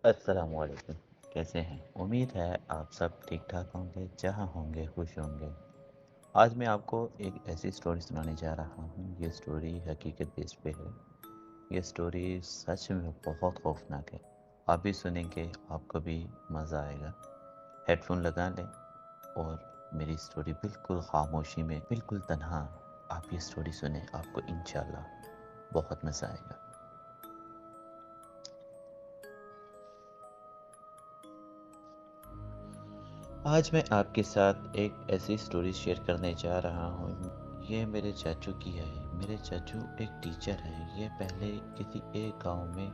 السلام علیکم، کیسے ہیں؟ امید ہے آپ سب ٹھیک ٹھاک ہوں گے، جہاں ہوں گے خوش ہوں گے۔ آج میں آپ کو ایک ایسی سٹوری سنانے جا رہا ہوں۔ یہ سٹوری حقیقت بیس پہ ہے۔ یہ سٹوری سچ میں بہت خوفناک ہے۔ آپ بھی سنیں گے، آپ کو بھی مزہ آئے گا۔ ہیڈ فون لگا لیں اور میری سٹوری بالکل خاموشی میں، بالکل تنہا آپ یہ سٹوری سنیں، آپ کو انشاءاللہ بہت مزہ آئے گا۔ آج میں آپ کے ساتھ ایک ایسی سٹوری شیئر کرنے جا رہا ہوں۔ یہ میرے چاچو کی ہے۔ میرے چاچو ایک ٹیچر ہے۔ یہ پہلے کسی ایک گاؤں میں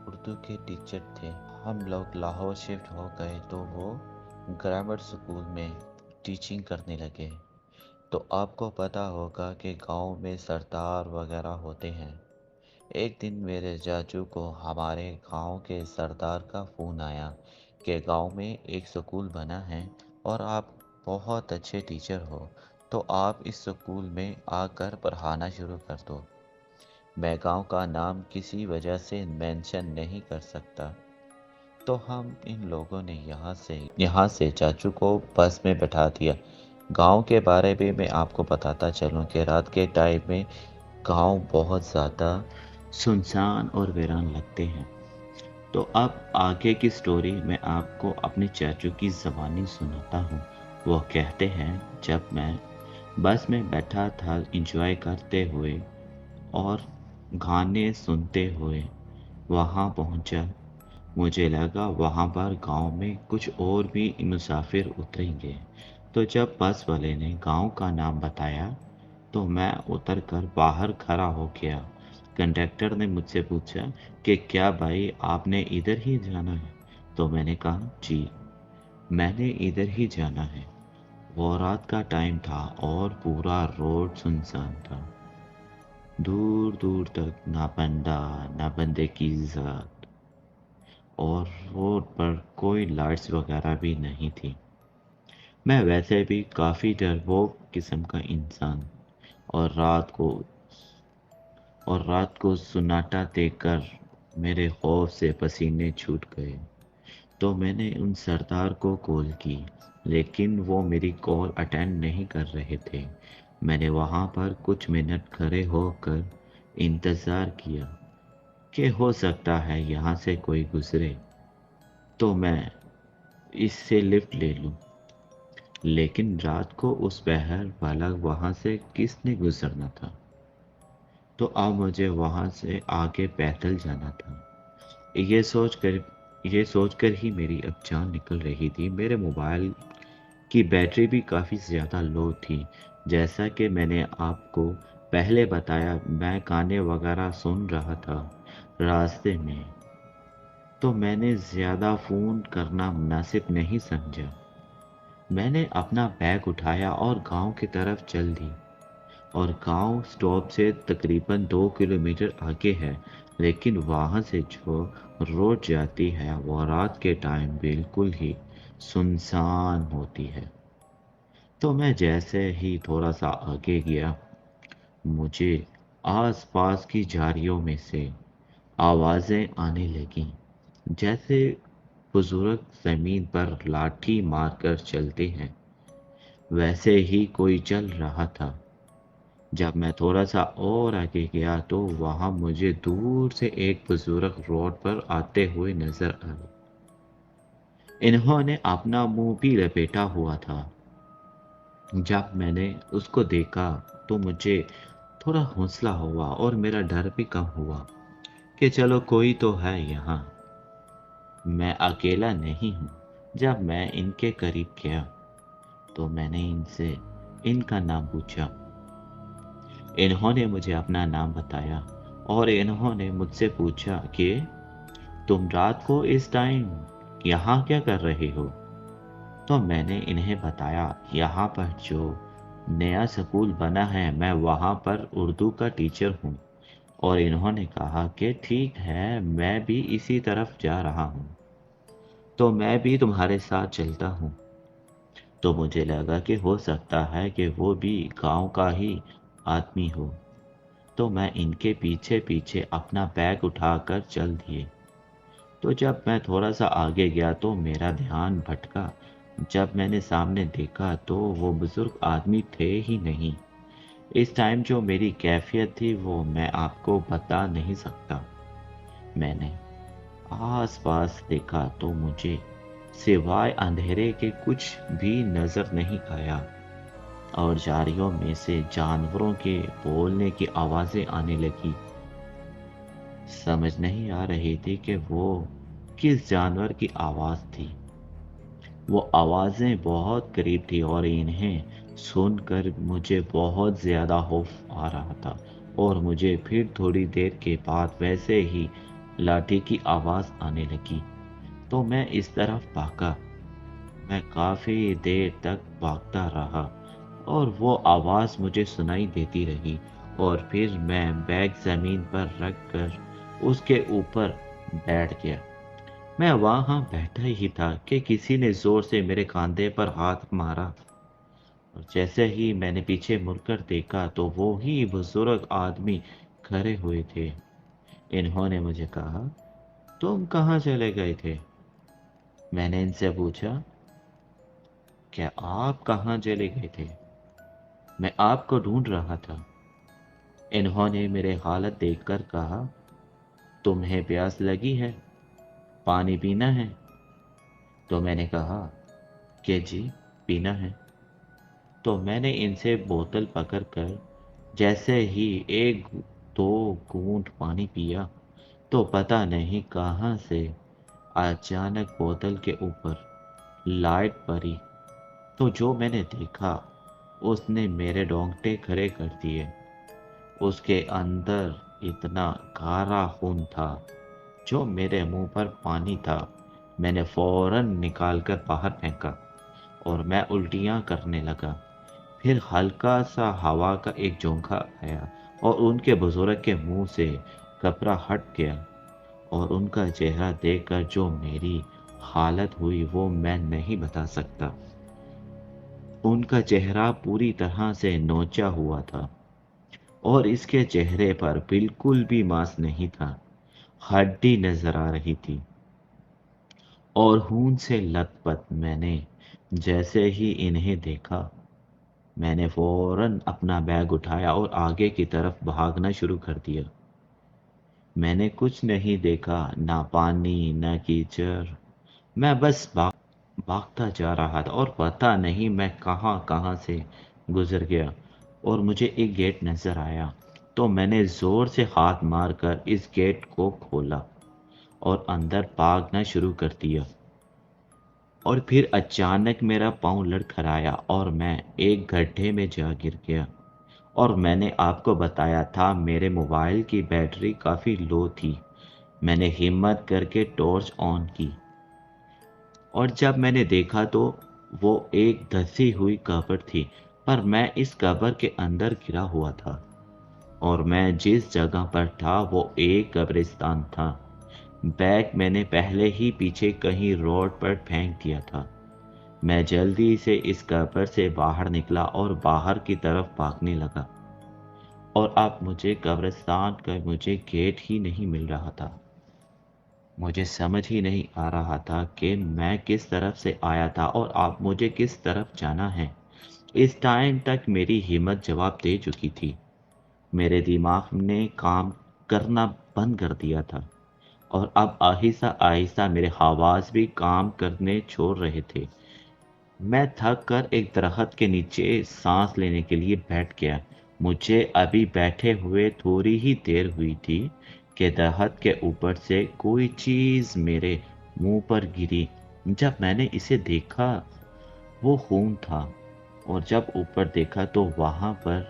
اردو کے ٹیچر تھے۔ ہم لوگ لاہور شفٹ ہو گئے تو وہ گرامر سکول میں ٹیچنگ کرنے لگے۔ تو آپ کو پتہ ہوگا کہ گاؤں میں سردار وغیرہ ہوتے ہیں۔ ایک دن میرے چاچو کو ہمارے گاؤں کے سردار کا فون آیا کہ گاؤں میں ایک سکول بنا ہے اور آپ بہت اچھے ٹیچر ہو، تو آپ اس سکول میں آ کر پڑھانا شروع کر دو۔ میں گاؤں کا نام کسی وجہ سے مینشن نہیں کر سکتا۔ تو ہم ان لوگوں نے یہاں سے چاچو کو بس میں بٹھا دیا۔ گاؤں کے بارے میں آپ کو بتاتا چلوں کہ رات کے ٹائم میں گاؤں بہت زیادہ سنسان اور ویران لگتے ہیں۔ تو اب آگے کی سٹوری میں آپ کو اپنے چاچو کی زبانی سناتا ہوں۔ وہ کہتے ہیں، جب میں بس میں بیٹھا تھا انجوائے کرتے ہوئے اور گانے سنتے ہوئے وہاں پہنچا، مجھے لگا وہاں پر گاؤں میں کچھ اور بھی مسافر اتریں گے۔ تو جب بس والے نے گاؤں کا نام بتایا تو میں اتر کر باہر کھڑا ہو گیا۔ کنڈکٹر نے مجھ سے پوچھا کہ کیا بھائی آپ نے ادھر ہی جانا ہے؟ تو میں نے کہا جی، میں نے ادھر ہی جانا ہے۔ وہ رات کا ٹائم تھا اور پورا روڈ سنسان تھا۔ دور دور تک نہ بندہ نہ بندے کی ذات، اور روڈ پر کوئی لائٹس وغیرہ بھی نہیں تھی۔ میں ویسے بھی کافی ڈرپوک قسم کا انسان، اور رات کو سناٹا دیکھ کر میرے خوف سے پسینے چھوٹ گئے۔ تو میں نے ان سردار کو کال کی، لیکن وہ میری کال اٹینڈ نہیں کر رہے تھے۔ میں نے وہاں پر کچھ منٹ کھڑے ہو کر انتظار کیا کہ ہو سکتا ہے یہاں سے کوئی گزرے تو میں اس سے لفٹ لے لوں۔ لیکن رات کو اس بہر والا وہاں سے کس نے گزرنا تھا؟ تو اب مجھے وہاں سے آگے پیدل جانا تھا۔ یہ سوچ کر ہی میری اب جان نکل رہی تھی۔ میرے موبائل کی بیٹری بھی کافی زیادہ لو تھی۔ جیسا کہ میں نے آپ کو پہلے بتایا، میں گانے وغیرہ سن رہا تھا راستے میں، تو میں نے زیادہ فون کرنا مناسب نہیں سمجھا۔ میں نے اپنا بیگ اٹھایا اور گاؤں کی طرف چل دی۔ اور گاؤں سٹاپ سے تقریباً 2 کلومیٹر آگے ہے، لیکن وہاں سے جو روڈ جاتی ہے وہ رات کے ٹائم بالکل ہی سنسان ہوتی ہے۔ تو میں جیسے ہی تھوڑا سا آگے گیا، مجھے آس پاس کی جھاڑیوں میں سے آوازیں آنے لگیں، جیسے بزرگ زمین پر لاٹھی مار کر چلتے ہیں، ویسے ہی کوئی چل رہا تھا۔ جب میں تھوڑا سا اور آگے گیا تو وہاں مجھے دور سے ایک بزرگ روڈ پر آتے ہوئے نظر آئے۔ انہوں نے اپنا منہ بھی لپیٹا ہوا تھا۔ جب میں نے اس کو دیکھا تو مجھے تھوڑا حوصلہ ہوا اور میرا ڈر بھی کم ہوا کہ چلو کوئی تو ہے یہاں، میں اکیلا نہیں ہوں۔ جب میں ان کے قریب گیا تو میں نے ان سے ان کا نام پوچھا۔ انہوں نے مجھے اپنا نام بتایا اور انہوں نے مجھ سے پوچھا کہ تم رات کو اس ٹائم یہاں کیا کر رہے ہو؟ تو میں نے انہیں بتایا، یہاں پر جو نیا سکول بنا ہے میں وہاں پر اردو کا ٹیچر ہوں۔ اور انہوں نے کہا کہ ٹھیک ہے، میں بھی اسی طرف جا رہا ہوں، تو میں بھی تمہارے ساتھ چلتا ہوں۔ تو مجھے لگا کہ ہو سکتا ہے کہ وہ بھی گاؤں کا ہی آدمی ہو، تو میں ان کے پیچھے پیچھے اپنا بیگ اٹھا کر چل دیے۔ تو جب میں تھوڑا سا آگے گیا تو میرا دھیان بھٹکا۔ جب میں نے سامنے دیکھا تو وہ بزرگ آدمی تھے ہی نہیں۔ اس ٹائم جو میری کیفیت تھی وہ میں آپ کو بتا نہیں سکتا۔ میں نے آس پاس دیکھا تو مجھے سوائے اندھیرے کے کچھ بھی نظر نہیں آیا، اور جھاڑیوں میں سے جانوروں کے بولنے کی آوازیں آنے لگی۔ سمجھ نہیں آ رہی تھی کہ وہ کس جانور کی آواز تھی۔ وہ آوازیں بہت قریب تھی اور انہیں سن کر مجھے بہت زیادہ خوف آ رہا تھا، اور مجھے پھر تھوڑی دیر کے بعد ویسے ہی لاٹھی کی آواز آنے لگی تو میں اس طرف بھاگا۔ میں کافی دیر تک بھاگتا رہا اور وہ آواز مجھے سنائی دیتی رہی، اور پھر میں بیگ زمین پر رکھ کر اس کے اوپر بیٹھ گیا۔ میں وہاں بیٹھا ہی تھا کہ کسی نے زور سے میرے کاندھے پر ہاتھ مارا، اور جیسے ہی میں نے پیچھے مڑ کر دیکھا تو وہی بزرگ آدمی کھڑے ہوئے تھے۔ انہوں نے مجھے کہا، تم کہاں چلے گئے تھے؟ میں نے ان سے پوچھا، کیا آپ کہاں چلے گئے تھے؟ میں آپ کو ڈھونڈ رہا تھا۔ انہوں نے میرے حالت دیکھ کر کہا، تمہیں پیاس لگی ہے؟ پانی پینا ہے؟ تو میں نے کہا کہ جی، پینا ہے۔ تو میں نے ان سے بوتل پکڑ کر جیسے ہی ایک دو گھونٹ پانی پیا تو پتہ نہیں کہاں سے اچانک بوتل کے اوپر لائٹ پڑی، تو جو میں نے دیکھا اس نے میرے رونگٹے کھڑے کر دیے۔ اس کے اندر اتنا گہرا خون تھا جو میرے منہ پر پانی تھا۔ میں نے فوراً نکال کر باہر پھینکا اور میں الٹیاں کرنے لگا۔ پھر ہلکا سا ہوا کا ایک جھونکا آیا اور ان کے بزرگ کے منہ سے کپڑا ہٹ گیا، اور ان کا چہرہ دیکھ کر جو میری حالت ہوئی وہ میں نہیں بتا سکتا۔ ان کا چہرہ پوری طرح سے نوچا ہوا تھا، اور اس کے چہرے پر بالکل بھی ماس نہیں تھا، ہڈی نظر آ رہی تھی اور خون سے لت پت۔ میں نے جیسے ہی انہیں دیکھا میں نے فوراً اپنا بیگ اٹھایا اور آگے کی طرف بھاگنا شروع کر دیا۔ میں نے کچھ نہیں دیکھا، نہ پانی نہ کیچڑ۔ میں بس بھاگتا جا رہا تھا اور پتہ نہیں میں کہاں کہاں سے گزر گیا، اور مجھے ایک گیٹ نظر آیا تو میں نے زور سے ہاتھ مار کر اس گیٹ کو کھولا اور اندر بھاگنا شروع کر دیا۔ اور پھر اچانک میرا پاؤں لڑکھڑایا اور میں ایک گڈھے میں جا گر گیا۔ اور میں نے آپ کو بتایا تھا میرے موبائل کی بیٹری کافی لو تھی۔ میں نے ہمت کر کے ٹارچ آن کی، اور جب میں نے دیکھا تو وہ ایک دھسی ہوئی قبر تھی، پر میں اس قبر کے اندر گرا ہوا تھا، اور میں جس جگہ پر تھا وہ ایک قبرستان تھا۔ بیگ میں نے پہلے ہی پیچھے کہیں روڈ پر پھینک دیا تھا۔ میں جلدی سے اس قبر سے باہر نکلا اور باہر کی طرف بھاگنے لگا، اور اب مجھے قبرستان کا مجھے گیٹ ہی نہیں مل رہا تھا۔ مجھے سمجھ ہی نہیں آ رہا تھا کہ میں کس طرف سے آیا تھا اور اب مجھے کس طرف جانا ہے۔ اس ٹائم تک میری ہمت جواب دے چکی تھی۔ میرے دماغ نے کام کرنا بند کر دیا تھا، اور اب آہستہ آہستہ میرے حواس بھی کام کرنے چھوڑ رہے تھے۔ میں تھک کر ایک درخت کے نیچے سانس لینے کے لیے بیٹھ گیا۔ مجھے ابھی بیٹھے ہوئے تھوڑی ہی دیر ہوئی تھی کہ درخت کے اوپر سے کوئی چیز میرے منہ پر گری۔ جب میں نے اسے دیکھا وہ خون تھا، اور جب اوپر دیکھا تو وہاں پر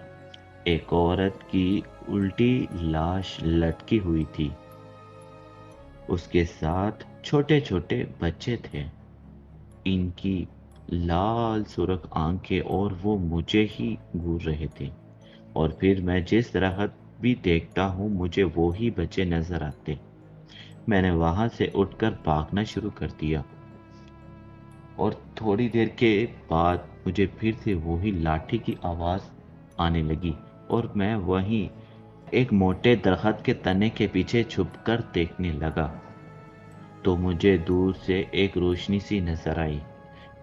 ایک عورت کی الٹی لاش لٹکی ہوئی تھی۔ اس کے ساتھ چھوٹے چھوٹے بچے تھے، ان کی لال سرخ آنکھیں، اور وہ مجھے ہی گور رہے تھے۔ اور پھر میں جس درخت بھی دیکھتا ہوں مجھے وہی بچے نظر آتے۔ میں نے وہاں سے اٹھ کر بھاگنا شروع کر دیا، اور تھوڑی دیر کے بعد مجھے پھر سے وہی لاٹھی کی آواز آنے لگی، اور میں وہیں ایک موٹے درخت کے تنے کے پیچھے چھپ کر دیکھنے لگا۔ تو مجھے دور سے ایک روشنی سی نظر آئی،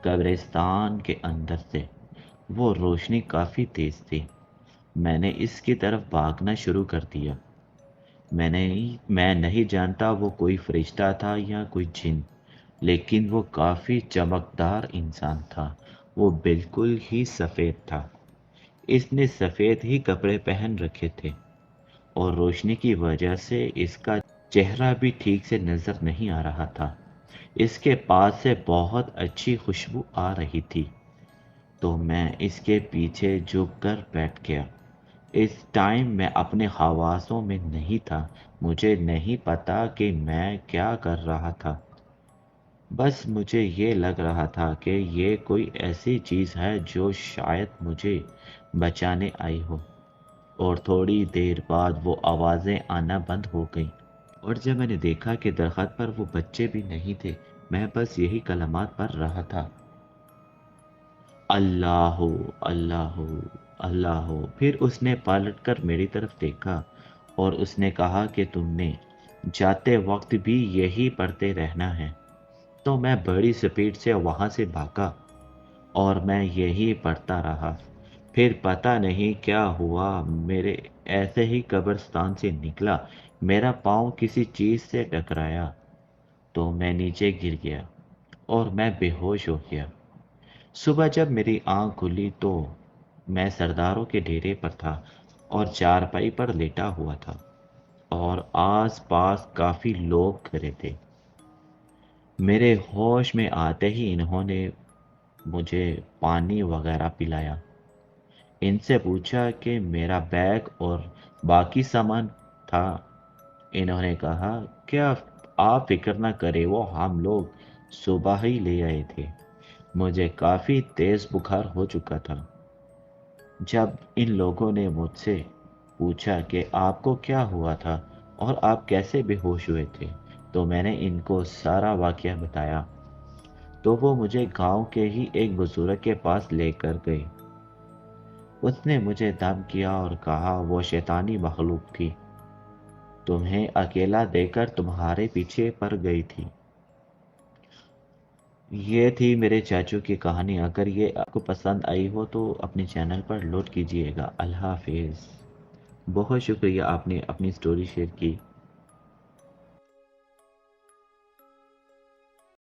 قبرستان کے اندر سے۔ وہ روشنی کافی تیز تھی۔ میں نے اس کی طرف بھاگنا شروع کر دیا۔ میں نہیں جانتا وہ کوئی فرشتہ تھا یا کوئی جن، لیکن وہ کافی چمکدار انسان تھا۔ وہ بالکل ہی سفید تھا۔ اس نے سفید ہی کپڑے پہن رکھے تھے، اور روشنی کی وجہ سے اس کا چہرہ بھی ٹھیک سے نظر نہیں آ رہا تھا۔ اس کے پاس سے بہت اچھی خوشبو آ رہی تھی، تو میں اس کے پیچھے جھک کر بیٹھ گیا۔ اس ٹائم میں اپنے حواسوں میں نہیں تھا۔ مجھے نہیں پتا کہ میں کیا کر رہا تھا۔ بس مجھے یہ لگ رہا تھا کہ یہ کوئی ایسی چیز ہے جو شاید مجھے بچانے آئی ہو۔ اور تھوڑی دیر بعد وہ آوازیں آنا بند ہو گئیں، اور جب میں نے دیکھا کہ درخت پر وہ بچے بھی نہیں تھے، میں بس یہی کلمات پڑھ رہا تھا: اللہ، اللہ، اللہ۔ پھر اس نے پلٹ کر میری طرف دیکھا اور اس نے کہا کہ تم نے جاتے وقت بھی یہی پڑھتے رہنا ہے۔ تو میں بڑی سپیڈ سے وہاں سے بھاگا اور میں یہی پڑھتا رہا۔ پھر پتہ نہیں کیا ہوا، میرے ایسے ہی قبرستان سے نکلا، میرا پاؤں کسی چیز سے ٹکرایا تو میں نیچے گر گیا اور میں بے ہوش ہو گیا۔ صبح جب میری آنکھ کھلی تو میں سرداروں کے ڈیرے پر تھا اور چارپائی پر لیٹا ہوا تھا، اور آس پاس کافی لوگ کھڑے تھے۔ میرے ہوش میں آتے ہی انہوں نے مجھے پانی وغیرہ پلایا۔ ان سے پوچھا کہ میرا بیگ اور باقی سامان تھا۔ انہوں نے کہا کہ آپ فکر نہ کریں، وہ ہم لوگ صبح ہی لے آئے تھے۔ مجھے کافی تیز بخار ہو چکا تھا۔ جب ان لوگوں نے مجھ سے پوچھا کہ آپ کو کیا ہوا تھا اور آپ کیسے بے ہوش ہوئے تھے، تو میں نے ان کو سارا واقعہ بتایا۔ تو وہ مجھے گاؤں کے ہی ایک بزرگ کے پاس لے کر گئے۔ اس نے مجھے دم کیا اور کہا وہ شیطانی مخلوق تھی، تمہیں اکیلا دیکھ کر تمہارے پیچھے پڑ گئی تھی۔ یہ تھی میرے چاچو کی کہانی۔ اگر یہ آپ کو پسند آئی ہو تو اپنے چینل پر لوڈ کیجئے گا۔ اللہ حافظ۔ بہت شکریہ، آپ نے اپنی سٹوری شیئر کی۔